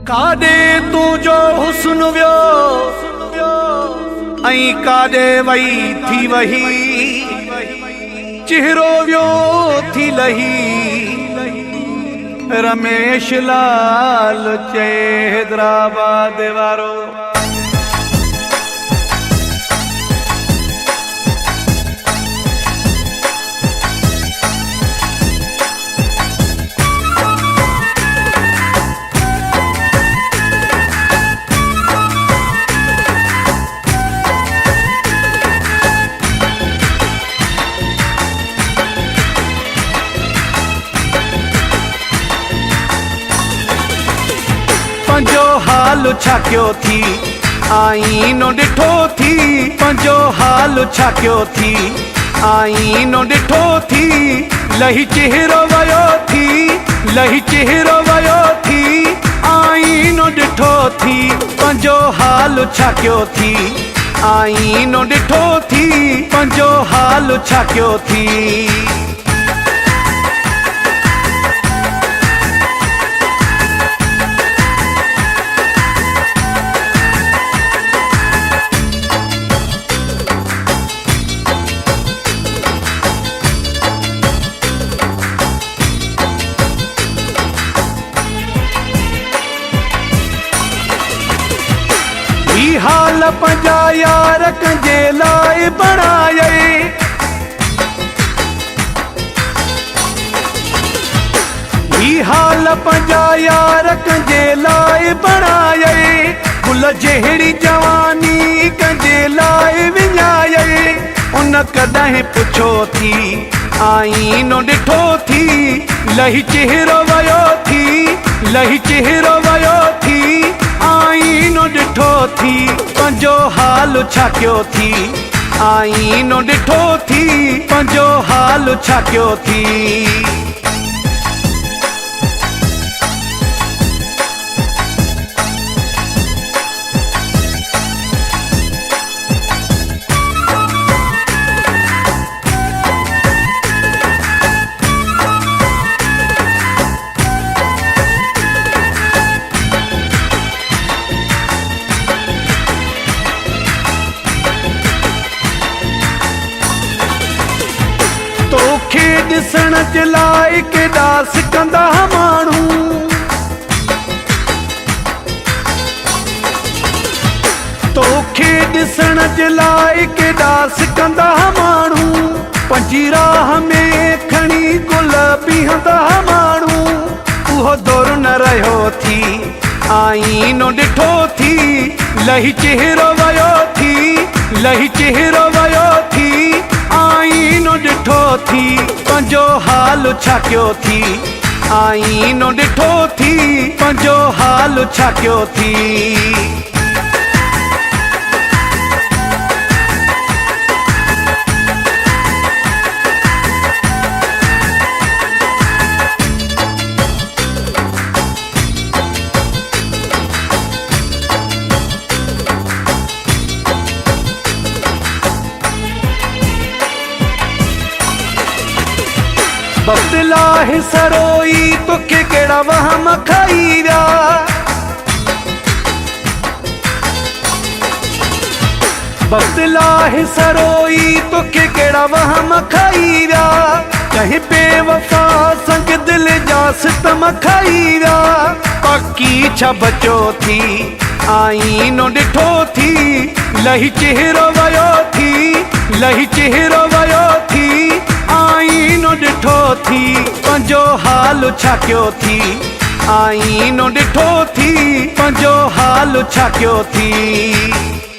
काॾे तुंहिंजो हुस्न वियो ऐं काॾे वई थी वही चेहरो वियो थी लही रमेश लाल चए हैदराबाद वारो पंजो हाल छा कयो थी आईनो ॾिठो थी पंजो हाल छा कयो थी आईनो ॾिठो थी लही चेहरो वयो थी लही चेहरो वयो थी आईनो ॾिठो थी पंजो हाल छा कयो थी आईनो ॾिठो थी पंजो हाल छा कयो थी हाल पंजा यार कंजे लाए बणाए हाल पंजा यार कंजे लाए बणाए गुल जहिड़ी जवानी कंजे लाए विञाए उन कॾहिं पुछो थी आईनो ॾिठो थी लही चेहरो वयो थी लही चेहरो वयो थी आईनो ॾिठो थी पंजो हाल छा कयो थी आईनो ॾिठो थी पंजो हाल छा कयो थी तोखे ॾिसण जे लाइ केॾा सिकंदा माण्हू तोखे ॾिसण जे लाइ केॾा सिकंदा माण्हू पंजी राह में खणी गुल बीहंदा माण्हू उहो दौर न रहियो थी आईनो ॾिठो थी लही चेहरो वयो थी लही चेहरो वयो थी आईनो ॾिठो थी पंजो हाल छा कयो थी आईनो ॾिठो थी पंजो हाल छा कयो थी वक्त लाहे सरोई तोखे केड़ा वहम खाई विया वक्त लाहे सरोई तोखे केड़ा वहम खाई विया कहीं बेवफा संग दिल जा सितम खाई विया बाकी छा बचो थी आईनो ॾिठो थी लही चेहरो वयो थी लही चेहरो वयो थी आईनो ॾिठो थी पंजो हाल छा कयो थी आईनो ॾिठो थी पंजो हाल छा कयो थी